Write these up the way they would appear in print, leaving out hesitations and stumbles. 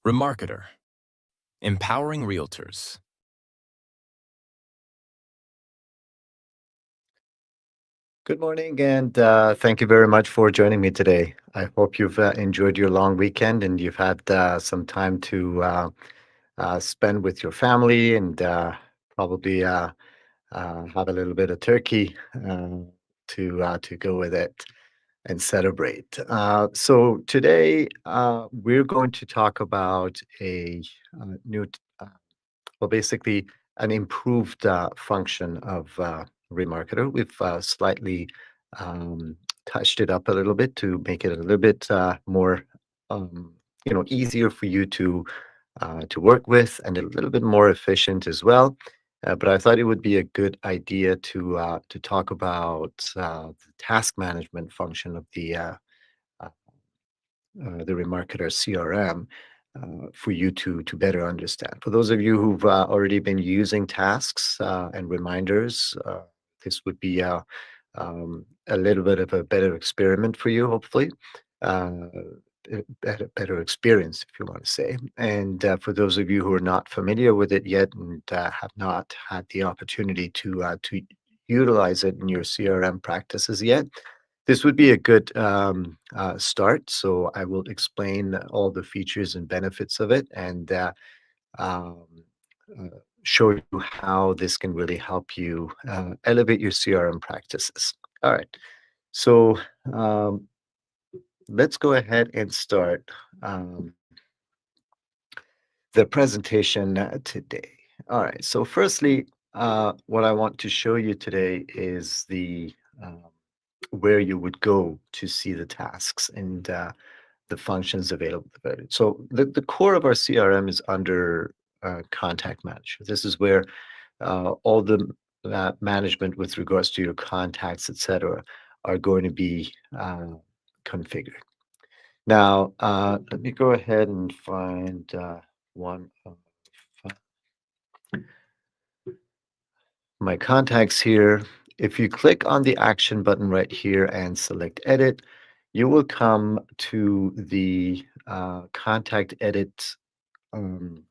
REMARKETER, empowering realtors. Good morning, and thank you very much for joining me today. I hope you've enjoyed your long weekend and you've had some time to spend with your family and probably have a little bit of turkey to go with it and celebrate. So today we're going to talk about a new, well, basically an improved function of Remarketer. We've slightly um, touched it up a little bit to make it a little bit more, um, easier for you to work with and a little bit more efficient as well. But I thought it would be a good idea to talk about the task management function of uh, the Remarketer CRM for you to better understand. For those of you who've already been using tasks and reminders, this would be a little bit of a better experiment for you, hopefully. Uh, better experience, if you want to say. And for those of you who are not familiar with it yet and have not had the opportunity to utilize it in your CRM practices yet, this would be a good start. So I will explain all the features and benefits of it and um, uh, show you how this can really help you elevate your CRM practices. All right. So um, let's go ahead and start um, the presentation today. All right. So firstly, what I want to show you today is the um, where you would go to see the tasks and the functions available. So the core of our CRM is under contact manager. This is where all the management with regards to your contacts, etc., are going to be configured. Now, let me go ahead and find one of my contacts here. If you click on the action button right here and select edit, you will come to the contact edit um,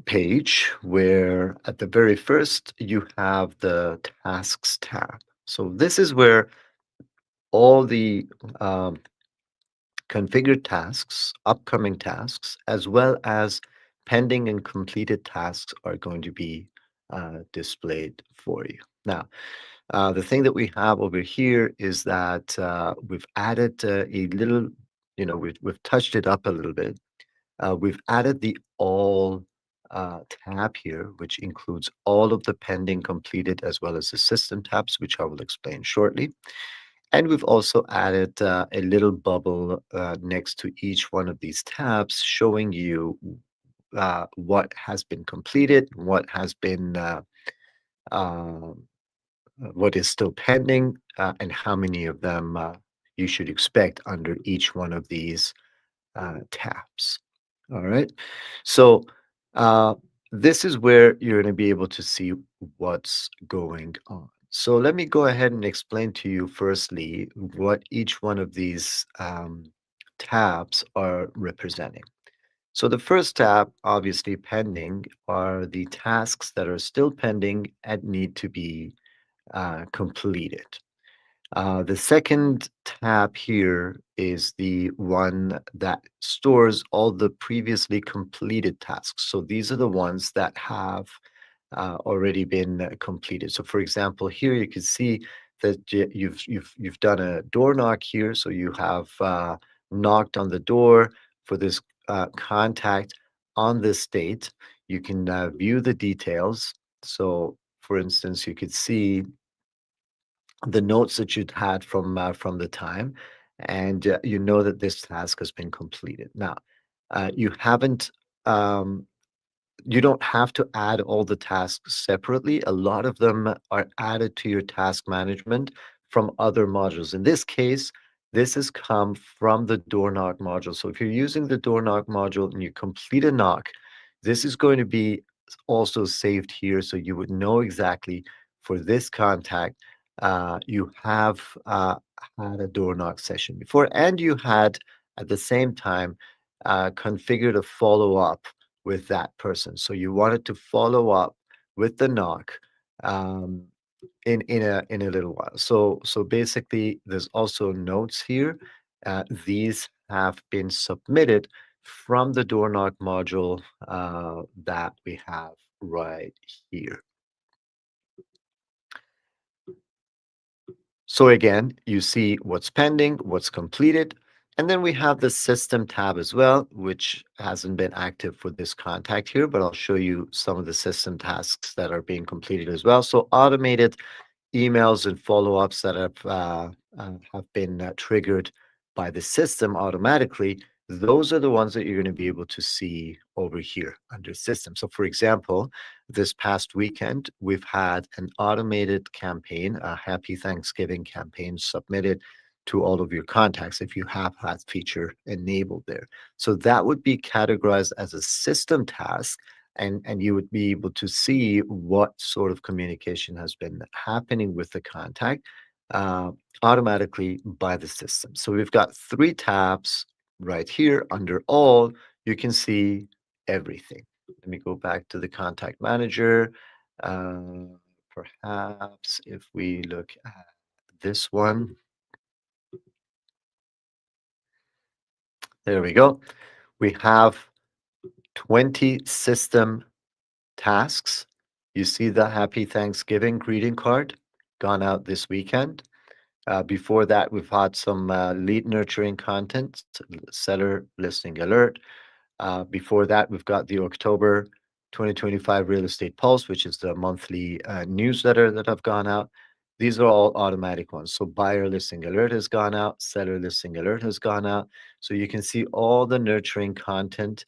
page where at the very first you have the tasks tab. So this is where all the um, configured tasks, upcoming tasks, as well as pending and completed tasks are going to be displayed for you. Now, the thing that we have over here is that we've added a little, we've touched it up a little bit. We've added the all tab here, which includes all of the pending completed as well as the system tabs, which I will explain shortly. And we've also added a little bubble next to each one of these tabs showing you what has been completed, uh, what is still pending, and how many of them you should expect under each one of these tabs. All right. So uh, this is where you're going to be able to see what's going on. So let me go ahead and explain to you firstly what each one of these tabs are representing. So the first tab, obviously pending, are the tasks that are still pending and need to be completed. The second tab here is the one that stores all the previously completed tasks. So these are the ones that have already been completed. So for example, here you can see that you've done a door knock here. So you have knocked on the door for this contact on this date. You can view the details. So for instance, you could see the notes that you'd had from the time, and you know that this task has been completed. Now, you haven't. You don't have to add all the tasks separately. A lot of them are added to your task management from other modules. In this case, this has come from the door knock module. So if you're using the door knock module and you complete a knock, this is going to be also saved here. So you would know exactly for this contact, you have had a door knock session before and you had at the same time, configure to follow up with that person. So you wanted to follow up with the knock um, in a little while. So basically, there's also notes here. These have been submitted from the door knock module that we have right here. So again, you see what's pending, what's completed, and then we have the system tab as well, which hasn't been active for this contact here, but I'll show you some of the system tasks that are being completed as well. So automated emails and follow-ups that have been triggered by the system automatically, those are the ones that you're going to be able to see over here under system. So for example, this past weekend, we've had an automated campaign, a happy Thanksgiving campaign submitted to all of your contacts if you have that feature enabled there. So that would be categorized as a system task, and you would be able to see what sort of communication has been happening with the contact uh, automatically by the system. So we've got three tabs right here under all. You can see everything. Let me go back to the contact manager. Uh, Perhaps if we look at this one, there we go. We have 20 system tasks. You see the Happy Thanksgiving greeting card gone out this weekend. Before that, we've had some lead nurturing content, seller listing alert. Before that, we've got the October 2025 Real Estate Pulse, which is the monthly newsletter that have gone out. These are all automatic ones. So buyer listing alert has gone out, seller listing alert has gone out. So you can see all the nurturing content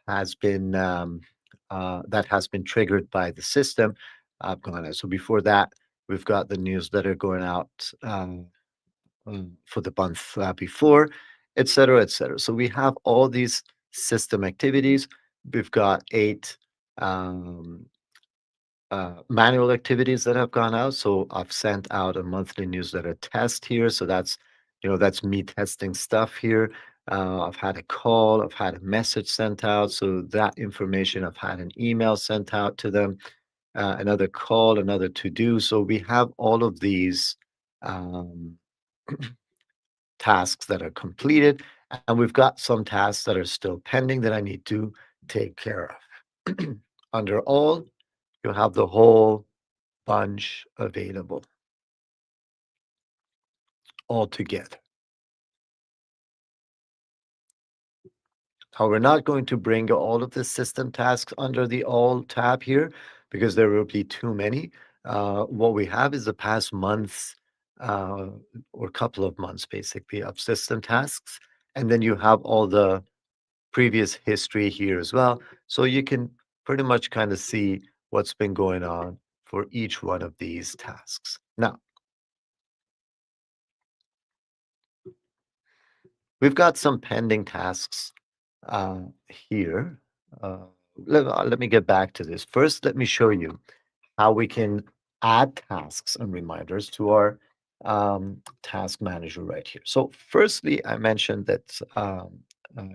has been that has been triggered by the system gone out. So before that, we've got the newsletter going out for the month before, et cetera, et cetera. So we have all these system activities. We've got 8 um, manual activities that have gone out. So I've sent out a monthly newsletter test here. So that's me testing stuff here. I've had a call, I've had a message sent out. So that information, I've had an email sent out to them, another call, another to do. So we have all of these um, tasks that are completed, and we've got some tasks that are still pending that I need to take care of. Under all, you'll have the whole bunch available all together. Now, we're not going to bring all of the system tasks under the all tab here because there will be too many. What we have is the past months uh, or couple of months, basically, of system tasks. And then you have all the previous history here as well. So you can pretty much kind of see what's been going on for each one of these tasks. Now, we've got some pending tasks uh, here. Uh, let me get back to this. First, let me show you how we can add tasks and reminders to our task manager right here. So firstly, I mentioned that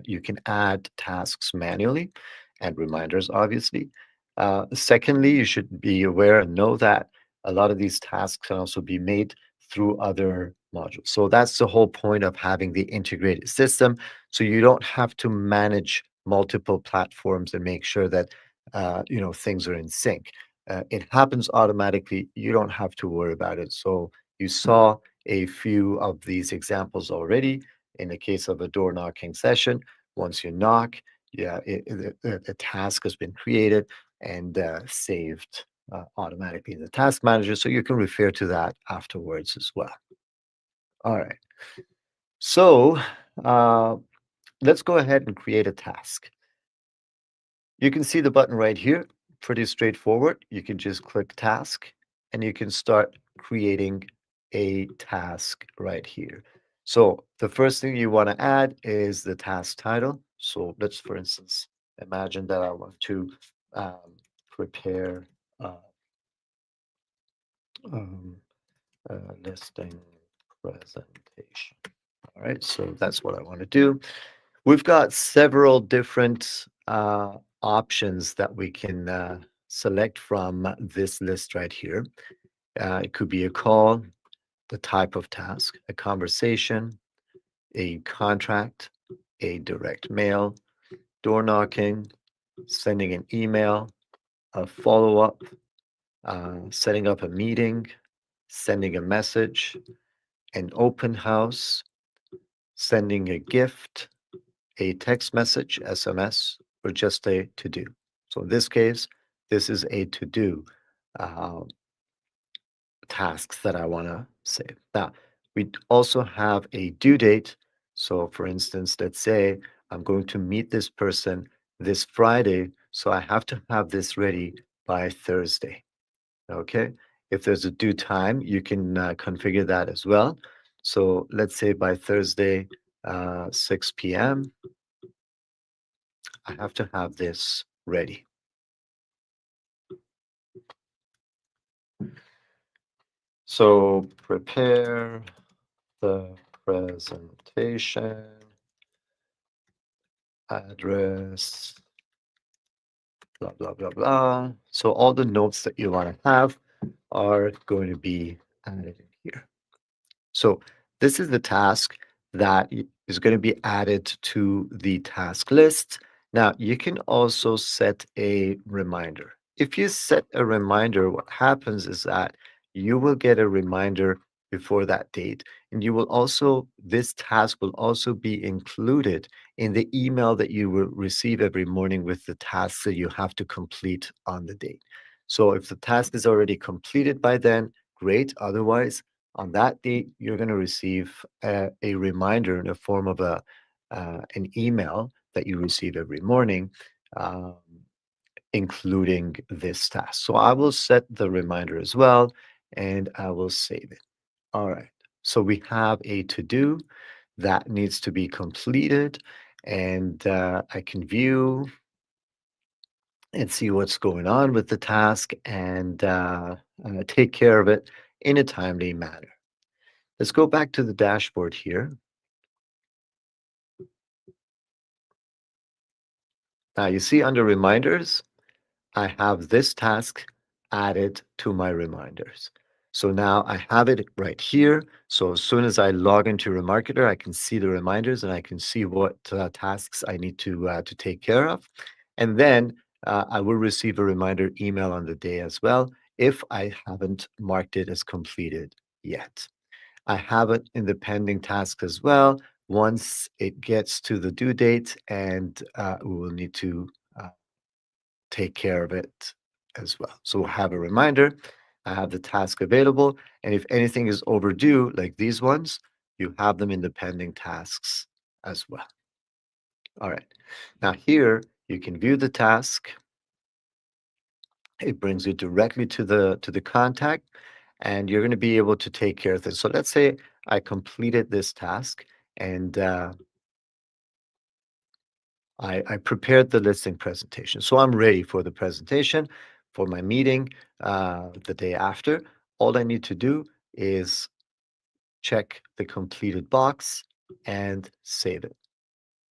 you can add tasks manually and reminders, obviously. Secondly, you should be aware and know that a lot of these tasks can also be made through other modules. So that's the whole point of having the integrated system. So you don't have to manage multiple platforms and make sure that things are in sync. It happens automatically. You don't have to worry about it. So you saw a few of these examples already. In the case of a door knocking session, once you knock, yeah, the task has been created and saved automatically in the task manager. So you can refer to that afterwards as well. All right. So uh, let's go ahead and create a task. You can see the button right here, pretty straightforward. You can just click task and you can start creating a task right here. So the first thing you want to add is the task title. So let's, for instance, imagine that I want to prepare uh, um, a listing presentation. All right, so that's what I want to do. We've got several different options that we can select from this list right here. It could be a call, the type of task, a conversation, a contract, a direct mail, door knocking, sending an email, a follow up, setting up a meeting, sending a message, an open house, sending a gift, a text message, SMS, or just a to do. So in this case, this is a to do uh, tasks that I want to save. Now, we also have a due date. So, for instance, let's say I'm going to meet this person this Friday. So I have to have this ready by Thursday. Okay. If there's a due time, you can configure that as well. So let's say by Thursday, 6 p.m., I have to have this ready. So prepare the presentation, address, blah, blah, blah, blah. So all the notes that you want to have are going to be added in here. So this is the task that is going to be added to the task list. Now, you can also set a reminder. If you set a reminder, what happens is that you will get a reminder before that date. And you will also, this task will also be included in the email that you will receive every morning with the tasks that you have to complete on the date. So if the task is already completed by then, great. Otherwise, on that date, you're going to receive a reminder in the form of an email that you receive every morning, um, including this task. So I will set the reminder as well, and I will save it. All right. So we have a to do that needs to be completed, and I can view and see what's going on with the task and take care of it in a timely manner. Let's go back to the dashboard here. Now you see under reminders, I have this task added to my reminders. So now I have it right here. So as soon as I log into Remarketer, I can see the reminders and I can see what tasks I need to take care of. And then I will receive a reminder email on the day as well if I haven't marked it as completed yet. I have it in the pending task as well. Once it gets to the due date, and we will need to uh, take care of it as well. So we'll have a reminder. I have the task available. And if anything is overdue, like these ones, you have them in the pending tasks as well. All right. Now here you can view the task. It brings you directly to the contact, and you're going to be able to take care of this. So let's say I completed this task, and I prepared the listing presentation. So I'm ready for the presentation, for my meeting the day after. All I need to do is check the completed box and save it.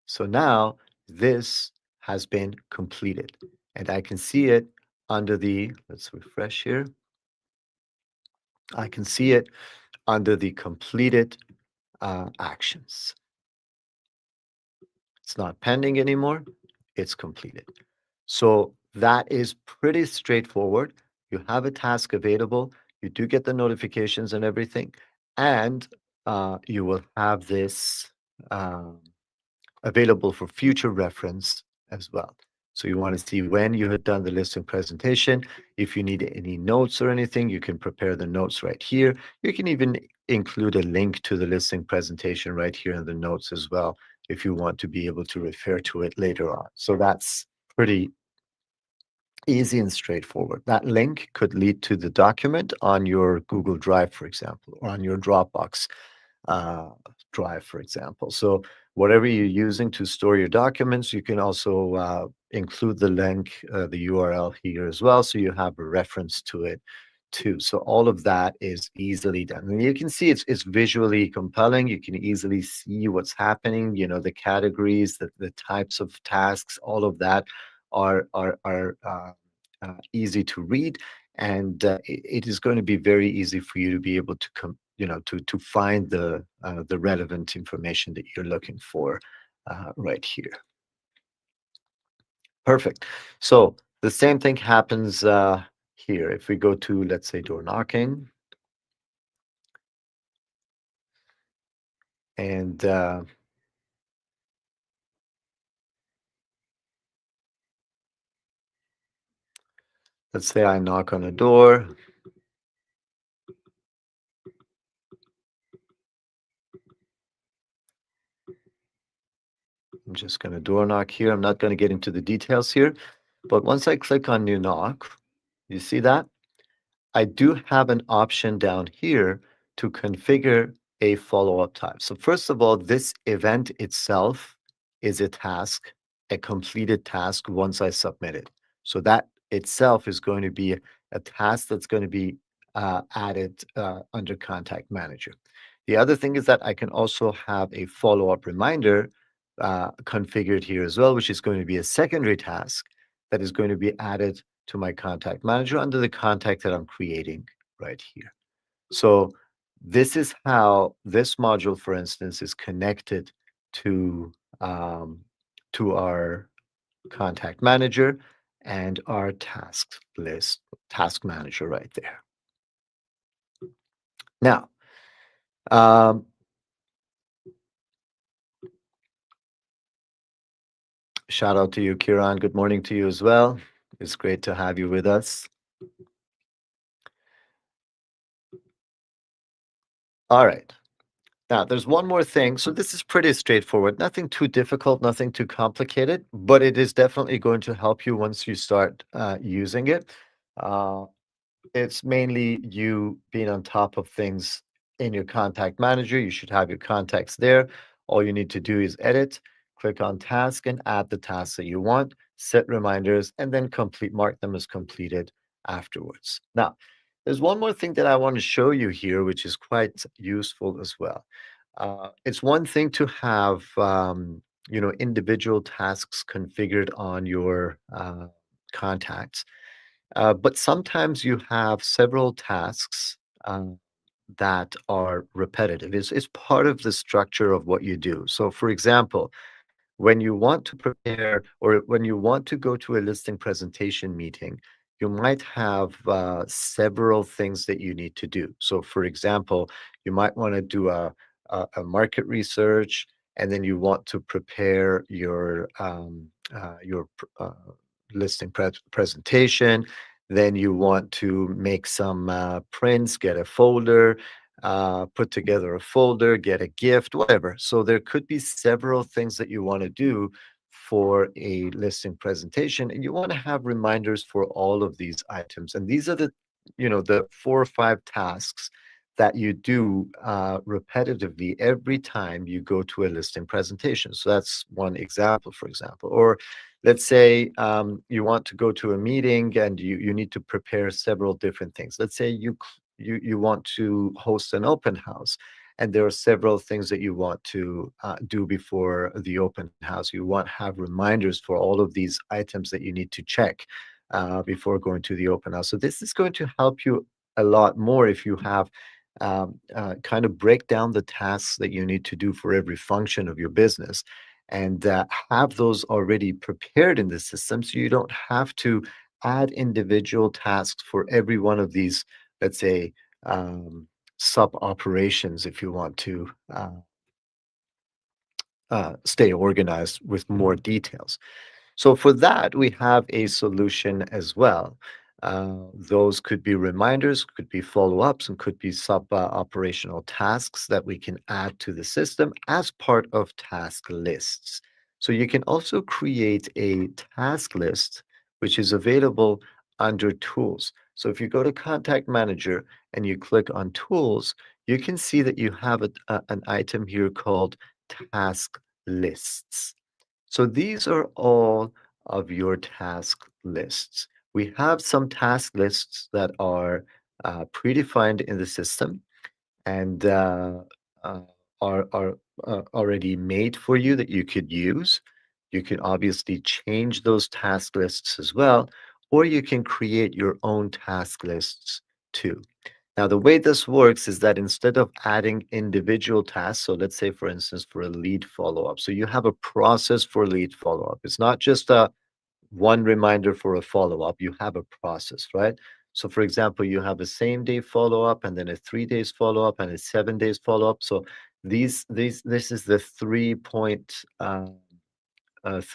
So now this has been completed, and I can see it under the, let's refresh here. I can see it under the completed actions. It's not pending anymore, it's completed. So that is pretty straightforward. You have a task available, you do get the notifications and everything, and you will have this um, available for future reference as well. So you want to see when you had done the listing presentation. If you need any notes or anything, you can prepare the notes right here. You can even include a link to the listing presentation right here in the notes as well, if you want to be able to refer to it later on. So that's pretty easy and straightforward. That link could lead to the document on your Google Drive, for example, or on your Dropbox uh, drive, for example. So whatever you're using to store your documents, you can also include the link, the URL here as well, so you have a reference to it too. So all of that is easily done. And you can see it's visually compelling. You can easily see what's happening, the categories, the types of tasks, all of that are easy to read. And it is going to be very easy for you to be able to to find the relevant information that you're looking for right here. Perfect. So the same thing happens here. If we go to, let's say, door knocking, and let's say I knock on a door. I'm just going to door knock here. I'm not going to get into the details here, but once I click on new knock, you see that? I do have an option down here to configure a follow-up time. So first of all, this event itself is a task, a completed task once I submit it. So that itself is going to be a task that's going to be added under Contact Manager. The other thing is that I can also have a follow-up reminder configured here as well, which is going to be a secondary task that is going to be added to my contact manager under the contact that I'm creating right here. So this is how this module, for instance, is connected to um, our contact manager and our task manager right there. Now, um, shout out to you, Kiran. Good morning to you as well. It's great to have you with us. All right. Now, there's one more thing. So this is pretty straightforward. Nothing too difficult, nothing too complicated, but it is definitely going to help you once you start using it. Uh, it's mainly you being on top of things in your contact manager. You should have your contacts there. All you need to do is edit, click on task, and add the tasks that you want, set reminders, and then mark them as completed afterwards. Now, there's one more thing that I want to show you here, which is quite useful as well. It's one thing to have individual tasks configured on your contacts, but sometimes you have several tasks that are repetitive. It's part of the structure of what you do. So, for example, when you want to prepare or when you want to go to a listing presentation meeting, you might have several things that you need to do. So, for example, you might want to do a market research, and then you want to prepare your listing presentation. Then you want to make some prints, get a folder, put together a folder, get a gift, whatever. So there could be several things that you want to do for a listing presentation, and you want to have reminders for all of these items. And these are the 4 or 5 tasks that you do repetitively every time you go to a listing presentation. So that's one example, for example. Or let's say you want to go to a meeting and you need to prepare several different things. Let's say you want to host an open house, and there are several things that you want to do before the open house. You want to have reminders for all of these items that you need to check before going to the open house. So this is going to help you a lot more if you have kind of break down the tasks that you need to do for every function of your business, and have those already prepared in the system, so you don't have to add individual tasks for every one of these, let's say, um, sub operations, if you want to stay organized with more details. So for that, we have a solution as well. Those could be reminders, could be follow-ups, and could be sub-operational tasks that we can add to the system as part of task lists. So you can also create a task list, which is available under Tools. So if you go to Contact Manager and you click on Tools, you can see that you have an item here called Task Lists. So these are all of your task lists. We have some task lists that are predefined in the system and uh, are already made for you that you could use. You can obviously change those task lists as well, or you can create your own task lists too. Now, the way this works is that instead of adding individual tasks, so let's say, for instance, for a lead follow up, so you have a process for lead follow up. It's not just a one reminder for a follow up, you have a process, right? So, for example, you have a same day follow up, and then a 3 days follow up, and a 7 days follow up. So, this is the 3 point uh, th-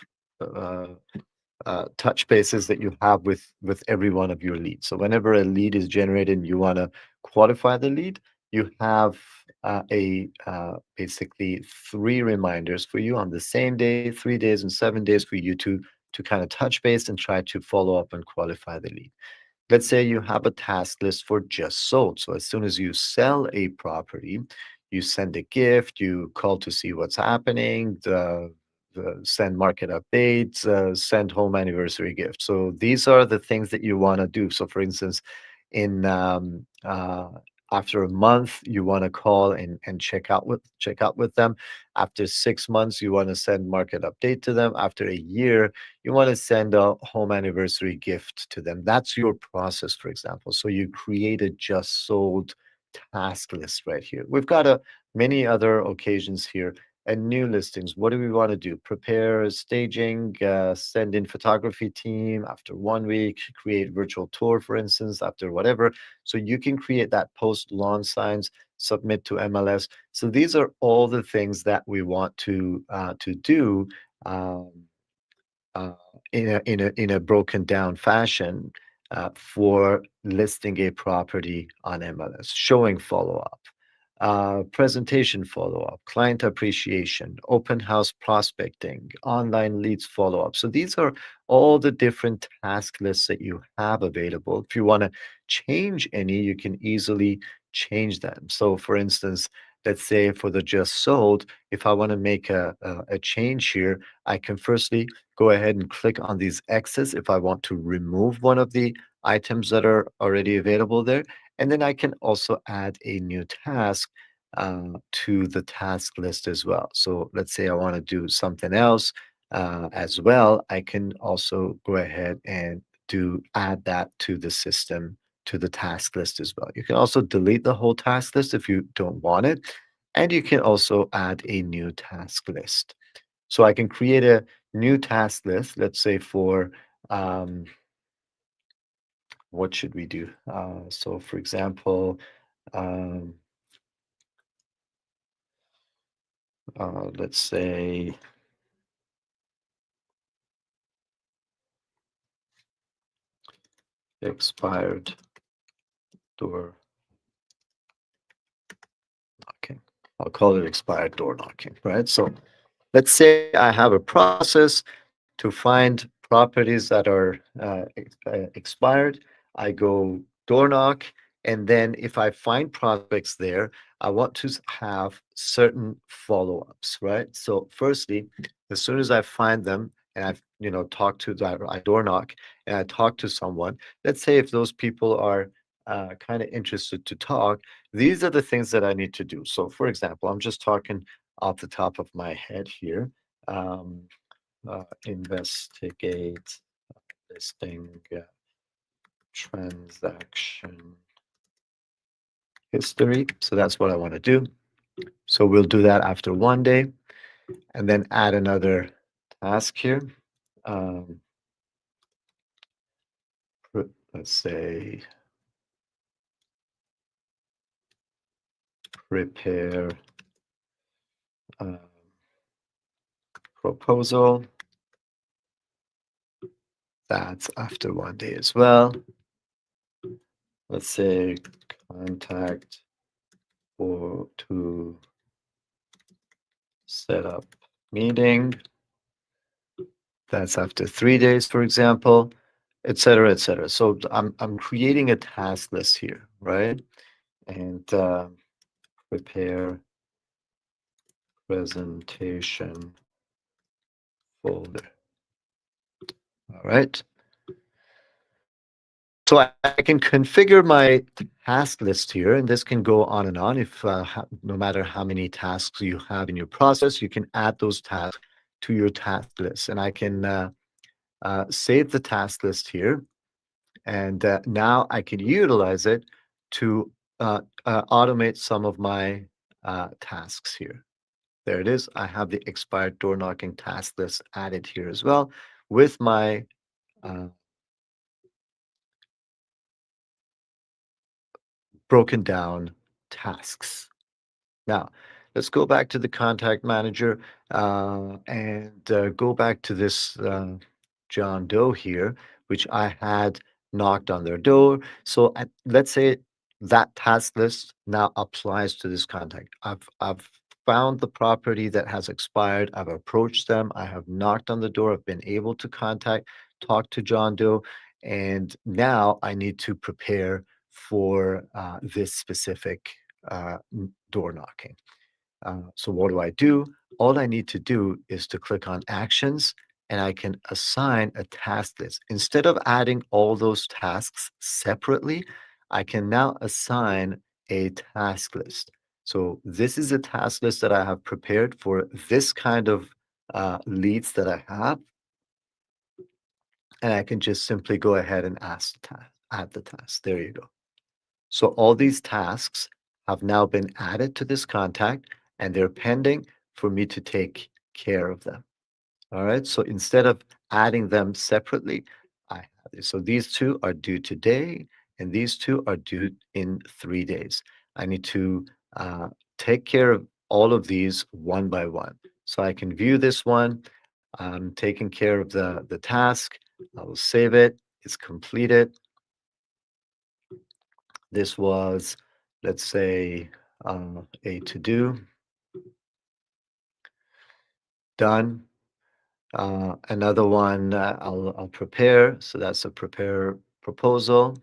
uh, touch bases that you have with every one of your leads. So whenever a lead is generated and you want to qualify the lead, you have a basically three reminders for you on the same day, 3 days, and 7 days for you to kind of touch base and try to follow up and qualify the lead. Let's say you have a task list for just sold. So as soon as you sell a property, you send a gift, you call to see what's happening, send market updates, send home anniversary gifts. So these are the things that you want to do. So for instance, in after a month, you want to call and check out with them. After 6 months, you want to send market update to them. After a year, you want to send a home anniversary gift to them. That's your process, for example. So you create a just sold task list right here. We've got many other occasions here and new listings. What do we want to do? Prepare staging, send in photography team after 1 week, create virtual tour, for instance, after whatever. So you can create that post launch signs, submit to MLS. So these are all the things that we want to do. Um, uh, in a broken down fashion for listing a property on MLS, showing follow up, presentation follow up, client appreciation, open house prospecting, online leads follow up. So these are all the different task lists that you have available. If you want to change any, you can easily change them. So, for instance, let's say for the just sold, if I want to make a change here, I can firstly go ahead and click on these X's if I want to remove one of the items that are already available there. And then I can also add a new task to the task list as well. So let's say I want to do something else as well. I can also go ahead and add that to the system, to the task list as well. You can also delete the whole task list if you don't want it. And you can also add a new task list. So I can create a new task list, let's say for um, what should we do? So for example, um, let's say expired door knocking. I'll call it expired door knocking, right? So let's say I have a process to find properties that are expired. I go door knock, and then if I find prospects there, I want to have certain follow-ups, right? So firstly, as soon as I find them and I've talked to that, I door knock and I talk to someone. Let's say if those people are kind of interested to talk, these are the things that I need to do. So, for example, I'm just talking off the top of my head here. Um, investigate listing transaction history. So that's what I want to do. So we'll do that after 1 day and then add another task here. Um, let's say prepare um, proposal. That's after 1 day as well. Let's say contact or to set up meeting. That's after 3 days, for example, et cetera, et cetera. So I'm creating a task list here, right? And prepare presentation folder. All right. So I can configure my task list here, and this can go on and on. If no matter how many tasks you have in your process, you can add those tasks to your task list, and I can save the task list here, and now I can utilize it to automate some of my tasks here. There it is. I have the expired door knocking task list added here as well with my uh, broken down tasks. Now, let's go back to the contact manager and go back to this John Doe here, which I had knocked on their door. So let's say that task list now applies to this contact. I've found the property that has expired. I've approached them. I have knocked on the door. I've been able to talk to John Doe, and now I need to prepare for this specific door knocking. So what do I do? All I need to do is to click on actions and I can assign a task list. Instead of adding all those tasks separately, I can now assign a task list. So this is a task list that I have prepared for this kind of leads that I have. And I can just simply go ahead and add the task. There you go. So all these tasks have now been added to this contact and they're pending for me to take care of them. All right. So instead of adding them separately, I have this. So these two are due today and these two are due in 3 days. I need to take care of all of these one by one. So I can view this one. I'm taking care of the task. I will save it. It's completed. This was, let's say, a to do, done. Another one I'll prepare. So that's a prepare proposal.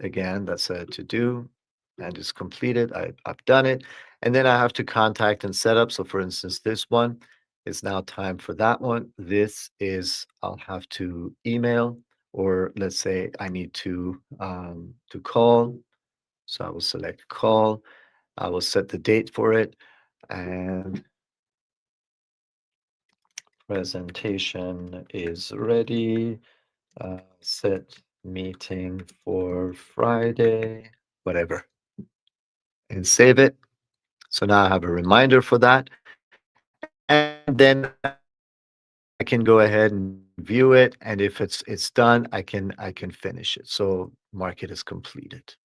Again, that's a to do and it's completed. I've done it. And then I have to contact and set up. So for instance, this one is now time for that one. This is I'll have to email, or let's say I need to call. So I will select call. I will set the date for it and presentation is ready. Set meeting for Friday, whatever, and save it. So now I have a reminder for that. And then I can go ahead and view it. And if it's done, I can finish it. So mark it as completed.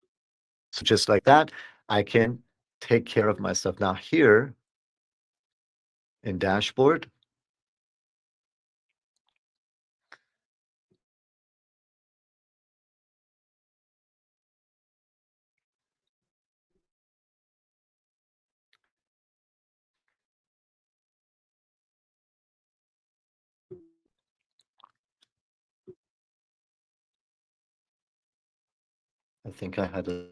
So just like that, I can take care of my stuff. Now here in dashboard, I think I had a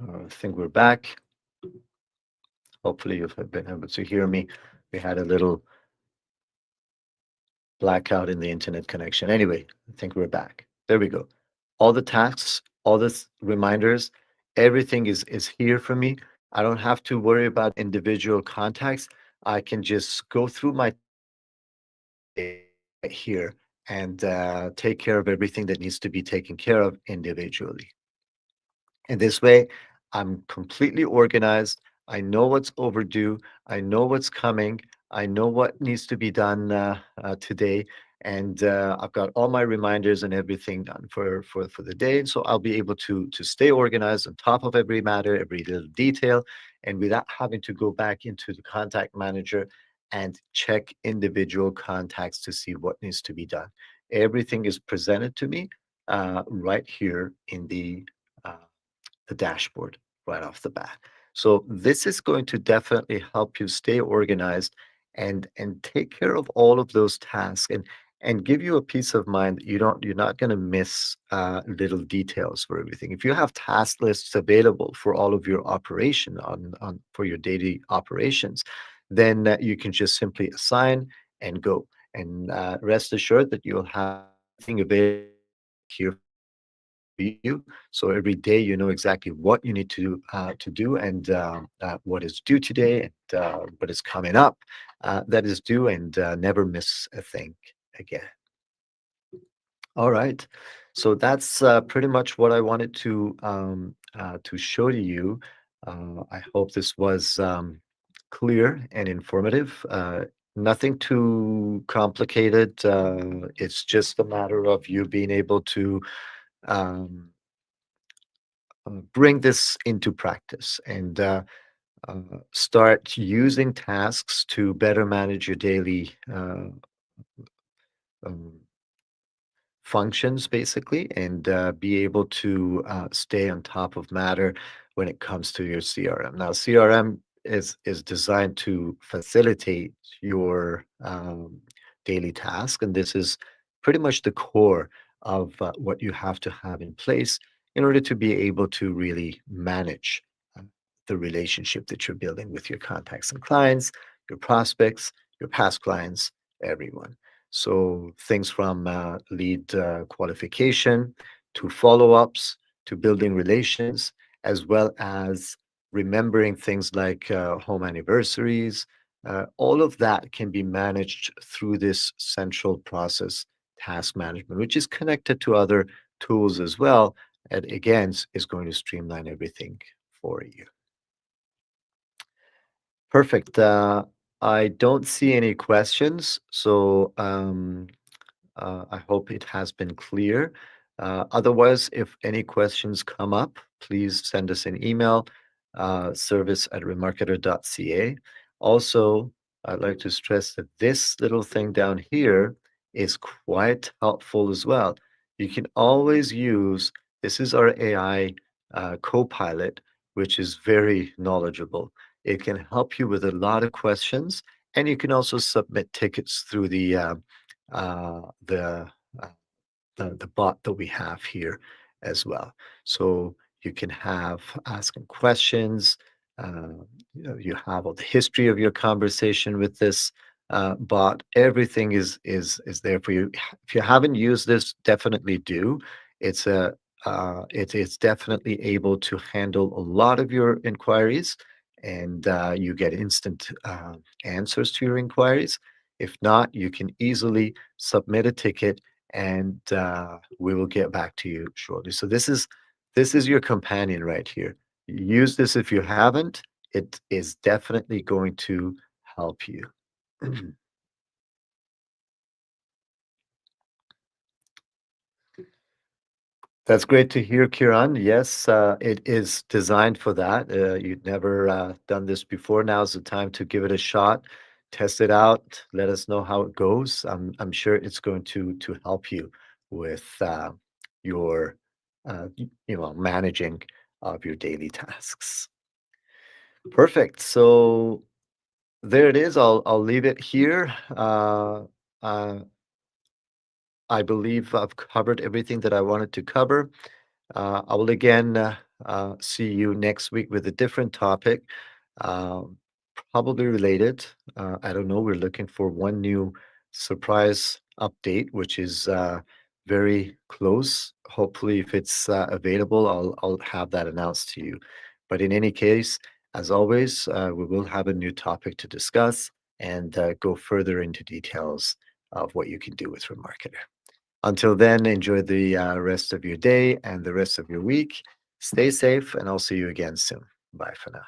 I think we're back. Hopefully you've been able to hear me. We had a little blackout in the internet connection. Anyway, I think we're back. There we go. All the tasks, all the reminders, everything is here for me. I don't have to worry about individual contacts. I can just go through my day right here and take care of everything that needs to be taken care of individually. And this way, I'm completely organized. I know what's overdue. I know what's coming. I know what needs to be done today. And I've got all my reminders and everything done for the day. So I'll be able to stay organized on top of every matter, every little detail, and without having to go back into the contact manager and check individual contacts to see what needs to be done. Everything is presented to me right here in uh, the dashboard right off the bat. So this is going to definitely help you stay organized and take care of all of those tasks and give you a peace of mind that you're not going to miss little details for everything. If you have task lists available for all of your operation on for your daily operations, then you can just simply assign and go. And rest assured that you'll have everything available here for you. So every day you know exactly what you need to do and what is due today and what is coming up that is due, and never miss a thing again. All right. So that's pretty much what I wanted to show to you. I hope this was clear and informative. Nothing too complicated. It's just a matter of you being able to um, bring this into practice and uh, start using tasks to better manage your daily um, functions basically, and be able to stay on top of matter when it comes to your CRM. Now, CRM is designed to facilitate your daily task, and this is pretty much the core of what you have to have in place in order to be able to really manage uh, the relationship that you're building with your contacts and clients, your prospects, your past clients, everyone. So things from lead qualification to follow-ups to building relations, as well as remembering things like home anniversaries. All of that can be managed through this central process, task management, which is connected to other tools as well. And again, is going to streamline everything for you. Perfect. I don't see any questions, so I hope it has been clear. Otherwise, if any questions come up, please send us an email, service@remarketer.ca. Also, I'd like to stress that this little thing down here is quite helpful as well. You can always use this is our AI co-pilot, which is very knowledgeable. It can help you with a lot of questions, and you can also submit tickets through uh, the uh, the bot that we have here as well. So you can have asking questions. You have all the history of your conversation with this bot. Everything is there for you. If you haven't used this, definitely do. It's a it's definitely able to handle a lot of your inquiries, and you get instant answers to your inquiries. If not, you can easily submit a ticket and we will get back to you shortly. So this is your companion right here. Use this if you haven't. It is definitely going to help you. That's great to hear, Kiran. Yes, it is designed for that. You'd never done this before. Now's the time to give it a shot, test it out, let us know how it goes. I'm sure it's going to help you with your managing of your daily tasks. Perfect. So there it is. I'll leave it here. Uh, I believe I've covered everything that I wanted to cover. I will again see you next week with a different topic, um, probably related. I don't know. We're looking for one new surprise update, which is very close. Hopefully, if it's available, I'll have that announced to you. But in any case, as always, we will have a new topic to discuss and go further into details of what you can do with Remarketer. Until then, enjoy the rest of your day and the rest of your week. Stay safe, and I'll see you again soon. Bye for now.